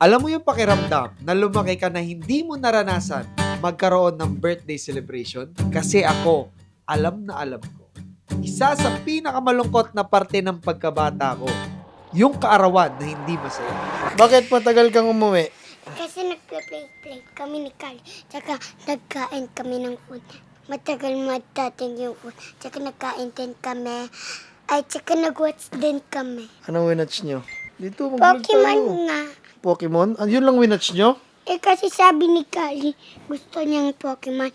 Alam mo yung pakiramdam na lumaki ka na hindi mo naranasan magkaroon ng birthday celebration? Kasi ako, alam na alam ko. Isa sa pinakamalungkot na parte ng pagkabata ko, yung kaarawan na hindi masaya. Bakit matagal kang umuwi? Kasi nagpe-play kami ni Carl. Tsaka nagkain kami ng food. Matagal matating yung food. Tsaka nagkain din kami. Ay, tsaka nag-watch din kami. Anong winatch nyo? Dito, mag-vlog Pokemon tayo. nga. Pokemon? Yun lang winatch nyo? Kasi sabi ni Carly, gusto niyang Pokemon.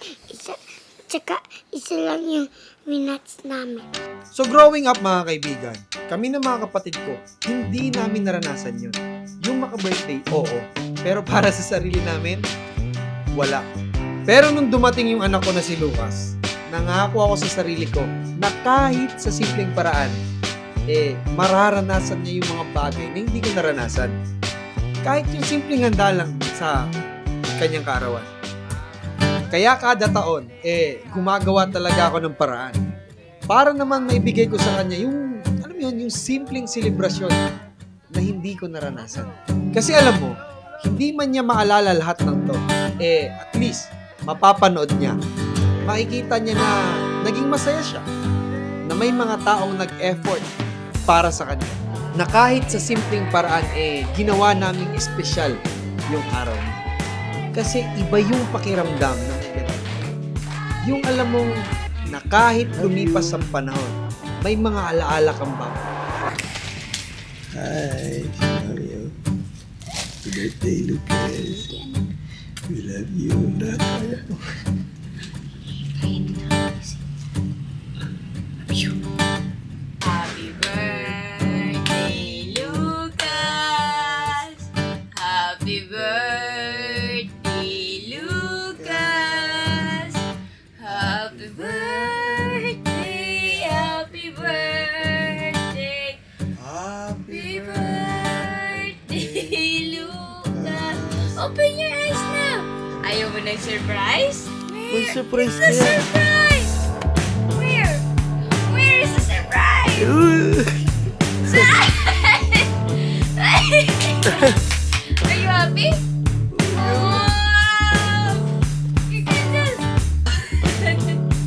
Tsaka isa lang yung winatch namin. So growing up mga kaibigan, kami ng mga kapatid ko, hindi namin naranasan yun. Yung maka-birthday, oo. Pero para sa sarili namin, wala. Pero nung dumating yung anak ko na si Lucas, nangako ako sa sarili ko na kahit sa simpleng paraan, mararanasan niya yung mga bagay na hindi ko naranasan. Kahit yung simpleng handa lang sa kanyang kaarawan. Kaya kada taon, gumagawa talaga ako ng paraan. Para naman maibigay ko sa kanya yung, alam mo yun, yung simpleng selebrasyon na hindi ko naranasan. Kasi alam mo, hindi man niya maalala lahat ng to, at least, mapapanood niya. Makikita niya na naging masaya siya. Na may mga taong nag-effort para sa kanya. Na kahit sa simpleng paraan, ginawa naming espesyal yung araw niya. Kasi iba yung pakiramdam ng ganito. Yung alam mong na kahit lumipas ang panahon, may mga alaala kang bago. Hi, Mario. Happy birthday, Lucas. We love you. Happy birthday, Lucas! Happy birthday, Lucas! Happy birthday, happy birthday, happy birthday, Lucas! Open your eyes now! Ayaw mo ng surprise? May surprise Where's the niya. surprise? Where? Where is the surprise? Are you happy? Wow! Congratulations!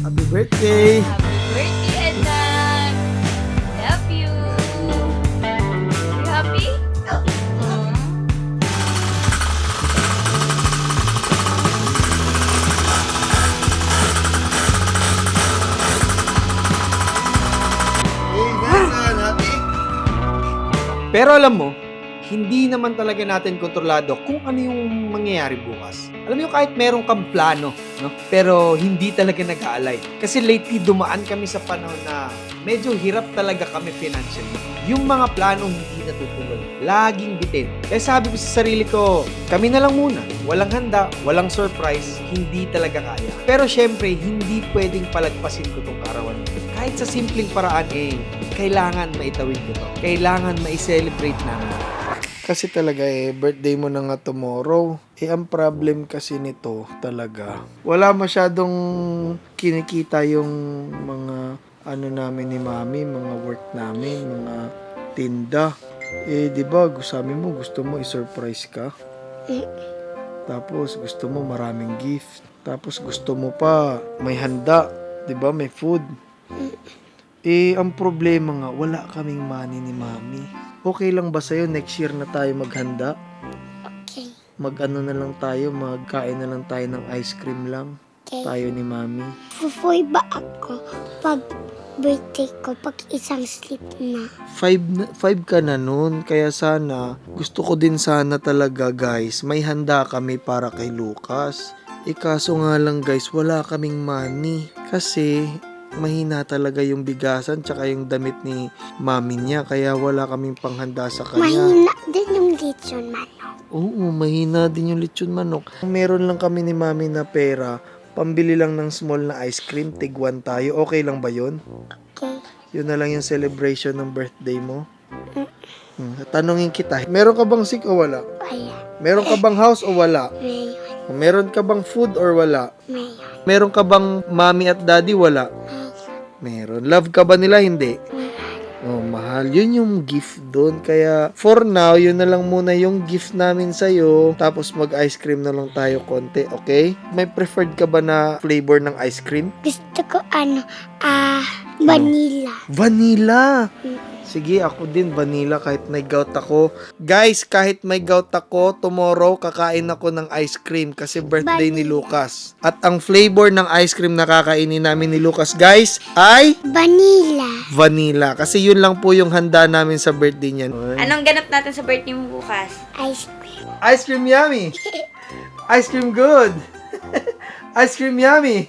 Happy birthday. Happy birthday, anak! Love you! You happy? Hey, Nathan, happy? Pero alam mo, hindi naman talaga natin kontrolado kung ano yung mangyayari bukas. Alam mo kahit meron kang plano, no? Pero hindi talaga nag-aalay. Kasi lately dumaan kami sa panahon na medyo hirap talaga kami financially. Yung mga planong hindi natutuloy, laging bitin. Kaya sabi ko sa sarili ko, kami na lang muna. Walang handa, walang surprise, hindi talaga kaya. Pero syempre, hindi pwedeng palagpasin ko tong karawan. Kahit sa simpleng paraan, kailangan maitawid ko to. Kailangan ma-celebrate namin. Kasi talaga birthday mo na nga tomorrow. Ang problem kasi nito talaga, wala masyadong kinikita yung mga ano namin ni Mami, mga work namin, mga tinda. Di ba, sabi mo gusto mo i-surprise ka. Tapos gusto mo maraming gift. Tapos gusto mo pa may handa, di ba, may food. Ang problema nga, wala kaming money ni Mami. Okay lang ba sa'yo next year na tayo maghanda? Okay. Mag-ano na lang tayo, magkain na lang tayo ng ice cream lang. Okay. Tayo ni Mami. Fufoy ba ako pag birthday ko, pag isang sleep na? 5 ka na nun, kaya sana, gusto ko din sana talaga guys, may handa kami para kay Lucas. Kaso nga lang guys, wala kaming money. Kasi, mahina talaga yung bigasan tsaka yung damit ni mami niya kaya wala kaming panghanda sa kanya. Mahina din yung lechon manok. Oo, mahina din yung lechon manok. Meron lang kami ni mami na pera, pambili lang ng small na ice cream, tigwan tayo. Okay lang ba yun? Okay. Yun na lang yung celebration ng birthday mo. Tanungin kita, meron ka bang sick o wala? Wala. Meron ka bang house o wala? Mayon. Meron ka bang food or wala? Mayon. Meron ka bang mami at daddy? Wala. Mayon. Meron. Love ka ba nila? Hindi. Mahal. Oh, mahal. mahal. Yun yung gift doon. Kaya, for now, yun na lang muna yung gift namin sa'yo. Tapos, mag-ice cream na lang tayo konti, okay? May preferred ka ba na flavor ng ice cream? Gusto ko vanilla. Vanilla! Sige, ako din, vanilla kahit may gout ako. Guys, kahit may gout ako, tomorrow kakain ako ng ice cream kasi birthday ni Lucas. At ang flavor ng ice cream na kakainin namin ni Lucas, guys, ay Vanilla. vanilla. Kasi yun lang po yung handa namin sa birthday niya. Anong ganap natin sa birthday mo bukas? Ice cream. Ice cream yummy! Ice cream good! Ice cream yummy!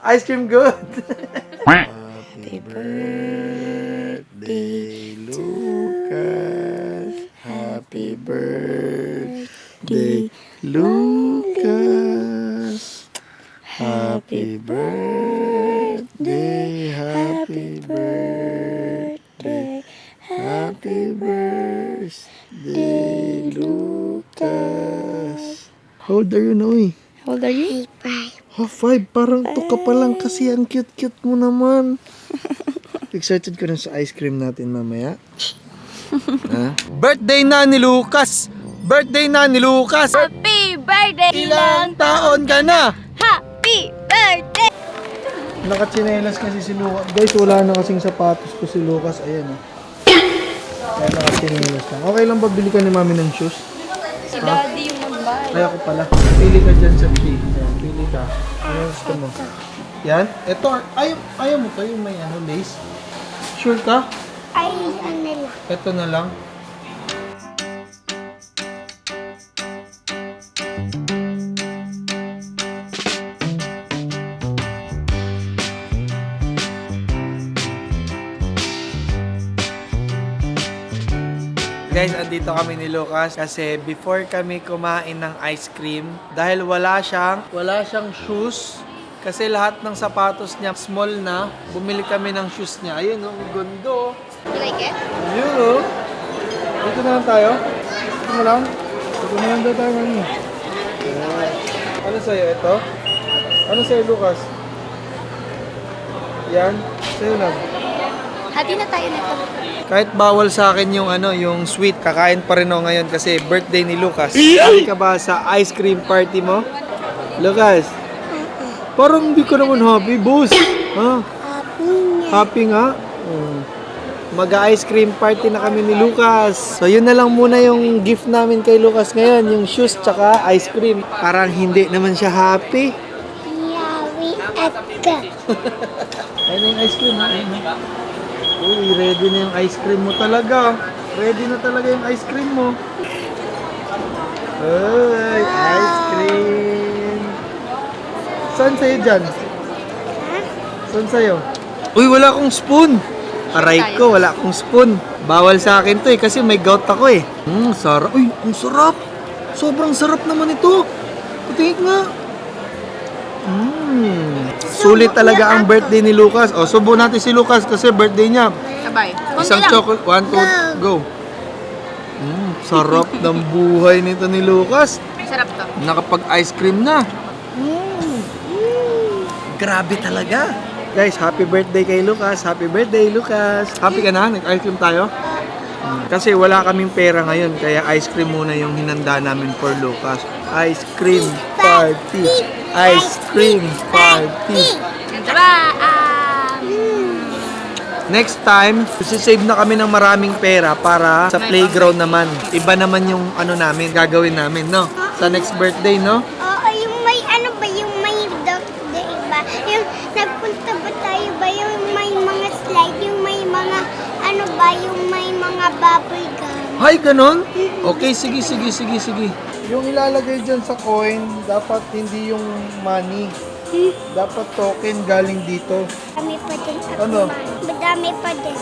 Ice cream good! Happy birthday, Lucas. Happy birthday, Lucas. Happy birthday, happy birthday, happy birthday, Lucas. How old are you, Noe? How old are you? Bye. Half-5, parang tuka pa lang kasi ang cute-cute mo naman. Excited ko na sa ice cream natin mamaya. Ha? Birthday na ni Lucas! Birthday na ni Lucas! Happy birthday! Ilang taon ka na? Happy birthday! Nakatsinelas kasi si Lucas. Guys, wala na kasing sapatos ko si Lucas. Ayan Kaya nakatsinelas lang. Okay lang ba bili ka ni mami ng shoes? Si daddy yung mag-buy. Ay, ako pala. Pili ka dyan sa tree. Ayan, pili ka. Ano gusto mo? Yan? Ito, ayaw mo to yung may lace. Sure ka? Ay, ano lang. Ito na lang. Guys, andito kami ni Lucas kasi before kami kumain ng ice cream, dahil wala siyang shoes, kasi lahat ng sapatos niya small na, bumili kami ng shoes niya. Ayun, ang gundo. You like it? Ayun, dito na lang tayo. Dito na lang. Dito na lang tayo ngayon. Ano sa'yo, ito? Ano sa'yo, Lucas? Yan, sa'yo lang. Hati na tayo nito. Kahit bawal sa akin yung yung sweet, kakain pa rin ako ngayon kasi birthday ni Lucas. Happy ka ba sa ice cream party mo? Lucas? Parang hindi ka naman happy, boss. Ha? Happy nga? Mag-ice cream party na kami ni Lucas. So yun na lang muna yung gift namin kay Lucas ngayon, yung shoes tsaka ice cream. Parang hindi naman siya happy. Yawi at ka. Ayun na yung ice cream, ha? Uy, ready na yung ice cream mo talaga. Ready na talaga yung ice cream mo. Uy, ice cream. Saan sa'yo dyan? Saan sa'yo? Uy, wala akong spoon. Aray ko, wala akong spoon. Bawal sa akin to kasi may gout ako sarap. Uy, ang sarap. Sobrang sarap naman ito. Patingin nga. Sulit talaga ang birthday ni Lucas. O, subo natin si Lucas kasi birthday niya. Sabay. Isang chocolate. 1, 2, go. Sarap ng buhay nito ni Lucas. Sarap to. Nakapag-ice cream na. Grabe talaga. Guys, happy birthday kay Lucas. Happy birthday, Lucas. Happy ka na? Nag-ice cream tayo? Kasi wala kaming pera ngayon, kaya ice cream muna yung hinanda namin for Lucas. Ice cream party. Ice cream party. Next time, sisave na kami ng maraming pera para sa playground naman. Iba naman yung namin, gagawin namin, no? Sa next birthday, no? Oo, yung may yung may dog, diba? Yung nagpunta ba tayo ba yung may mga slide, yung may mga yung may mga bubble gum. Ay, ganon? Okay, sige. Yung ilalagay dyan sa coin, dapat hindi yung money. Dapat token galing dito. Dami pa din. Ano? Madami pa din.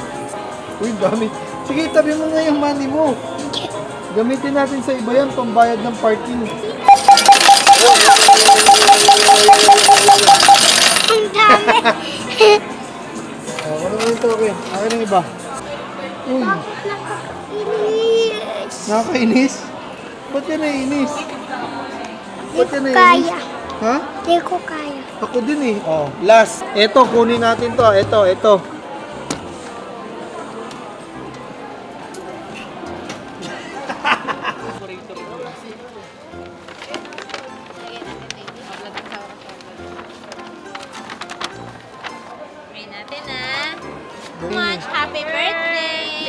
Uy, dami. Sige, tabi mo na yung money mo. Gamitin natin sa iba yan, pambayad ng parking. Ang dami. Ano naman yung token? Akin ang iba. Uy, Nakakainis. nakakainis? Ba't ka naiinis? Di Ba't ko ka naiinis? kaya. Ha? Di ko kaya. Ako din Oh, last. Ito, kunin natin to. Ito.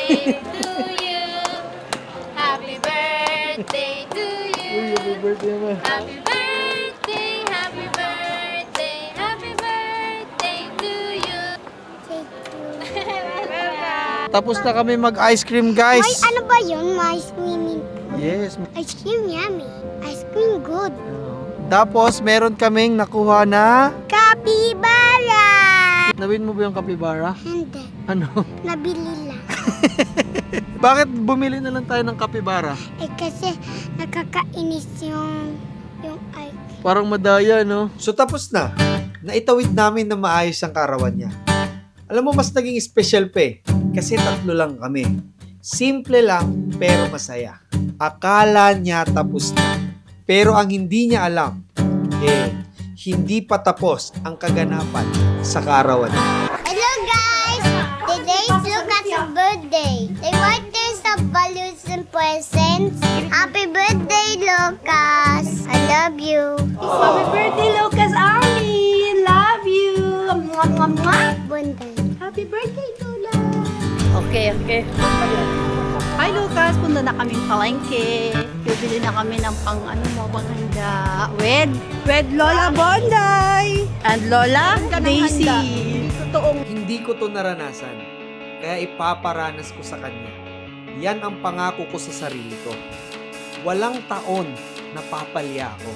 to you. Happy birthday to you. Happy birthday naman. Happy birthday, happy birthday, happy birthday to you. Tapos na kami mag-ice cream, guys. May ano ba yun? May swimming pool. Yes. Ice cream yummy. Ice cream good. Tapos, meron kaming nakuha na... Capybara! Nawin mo ba yung kapibara? Hindi. Ano? Nabili lang. Bakit bumili na lang tayo ng kapibara? Kasi nakakainis yung ice. Parang madaya, no? So tapos na. Naitawid namin na maayos ang karawan niya. Alam mo, mas naging special pa eh. Kasi 3 lang kami. Simple lang, pero masaya. Akala niya tapos na. Pero ang hindi niya alam, hindi pa tapos ang kaganapan sa karawan niya. Hello guys! Today's Lucas' birthday. They want there's some balloons and presents. Happy birthday, Lucas! I love you. Happy birthday, Lucas Army! Love you! Mwah, mwah, mwah. Bunday. Happy birthday, Lola! Okay. Hi Lucas, punta na kaming palengke. Bibili na kami ng panghanda. With Lola Bonday and Lola Daisy. Hindi ko to naranasan, kaya ipaparanas ko sa kanya. Yan ang pangako ko sa sarili ko. Walang taon na papalya ako.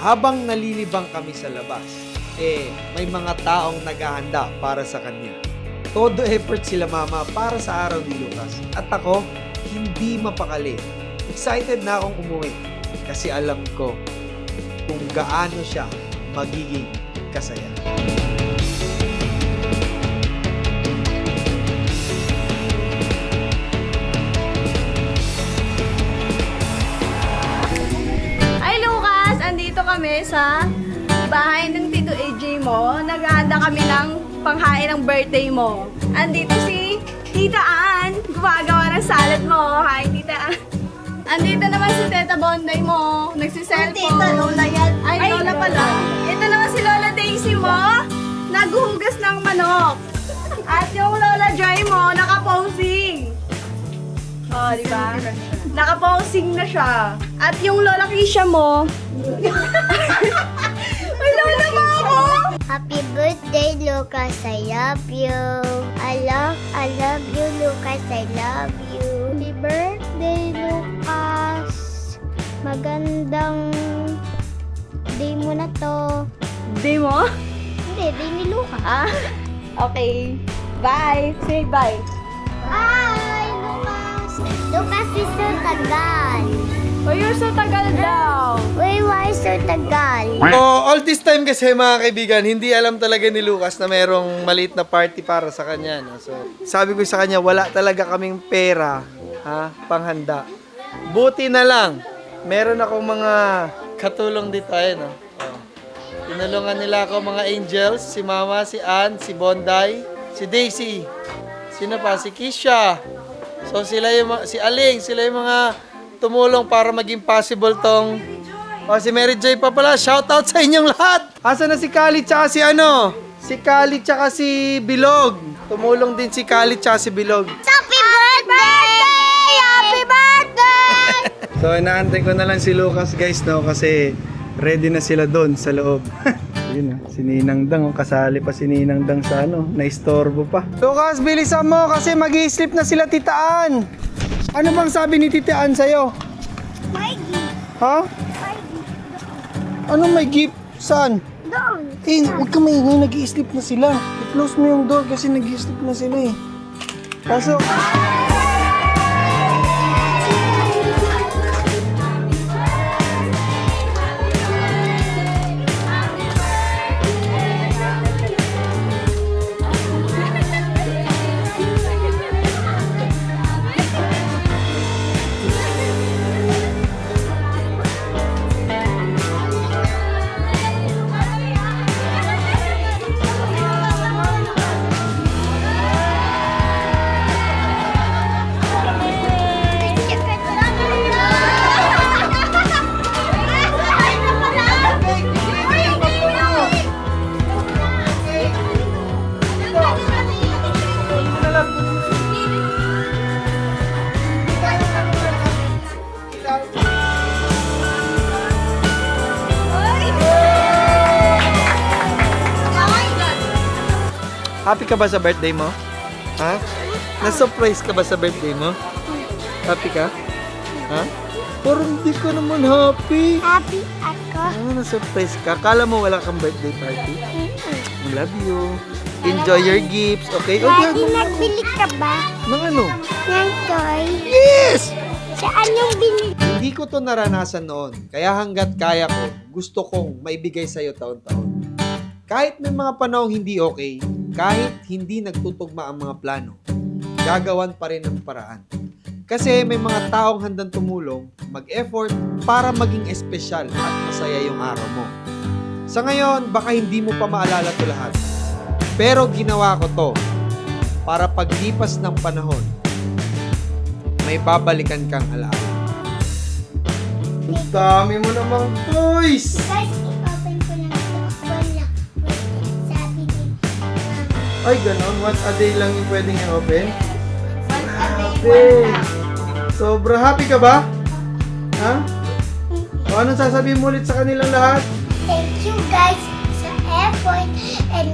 Habang nalilibang kami sa labas, may mga taong naghahanda para sa kanya. Todo effort sila mama para sa araw ni Lucas. At ako, hindi mapakali. Excited na akong umuwi kasi alam ko kung gaano siya magiging kasaya. Hi Lucas, andito kami sa bahay ng Tito AJ mo. Naghahanda kami ng panghain ng birthday mo. Andito si Tita Ann, gumagawa ng salad mo. Hi Tita Ann. Andito naman si Teta Bonday mo, nagsiselfone. Tita, Lola yan. Ay, Lola pala. Ito naman si Lola Daisy mo, naghuhugas ng manok. At yung Lola Joy mo, nakaposing. Oh, di ba? Nakaposing na siya. At yung Lola Kisha mo, may Lola mo ako! Happy birthday, Lucas. I love you. I love you, Lucas. I love you. Happy birthday, Lucas. Magandang day mo na to. Day mo? Hindi, day ni Lucas. Ah, okay. Bye. Say bye. Hi, Lucas. Lucas is so tagal. Oh, you're so tagal daw. Why so tagal? All this time kasi mga kaibigan, hindi alam talaga ni Lucas na merong maliit na party para sa kanya. No? So, sabi ko sa kanya, wala talaga kaming pera, panghanda. Buti na lang, meron akong mga katulong dito. No? Tinulungan nila ako mga angels, si Mama, si Ann, si Bonday, si Daisy, sino pa? Si Kisha. So sila yung, si Aling, sila yung mga tumulong para maging possible tong... si Mary Joy pa pala. Shoutout sa inyong lahat. Asa na si Kali tsaka si ano? Si Kali tsaka si Bilog. Tumulong din si Kali tsaka si Bilog. Happy birthday! Happy birthday! So inaantay ko na lang si Lucas guys no kasi ready na sila doon sa loob. Yun si Ninang Dang, kasali pa si Ninang Dang sa naistorbo pa. Lucas, bilisan mo kasi mag-i-sleep na sila Titaan. Ano bang sabi ni Titaan sa'yo? My gift. Ha? Anong may gift? Saan? Doon. Huwag ka maingay, nag-i-sleep na sila. I-close mo yung door kasi nag-i-sleep na sila eh. Kaso... Happy ka ba sa birthday mo? Ha? Na-surprise ka ba sa birthday mo? Happy ka? Ha? Parang hindi ka naman happy. Happy ako. Na-surprise ka. Kala mo wala kang birthday party? I love you. Enjoy your gifts, okay? Daddy, nagbili ka ba Ng ano? ng toy? Yes! Saan yung binili? Hindi ko to naranasan noon. Kaya hanggat kaya ko, gusto kong maibigay sa'yo taon-taon. Kahit may mga panahong hindi okay, kahit hindi nagtutugma ang mga plano, gagawan pa rin ng paraan. Kasi may mga taong handang tumulong, mag-effort para maging espesyal at masaya yung araw mo. Sa ngayon, baka hindi mo pa maalala to lahat. Pero ginawa ko to para paglipas ng panahon, may babalikan kang alaala. Ang dami mo namang toys! Guys, i-open ko lang ito. Wala. Sabi din. Ay, ganon. Once a day lang yung pwedeng i-open? Happy. Sobra happy ka ba? Ha? O anong sasabihin mo ulit sa kanilang lahat? Thank you guys sa effort and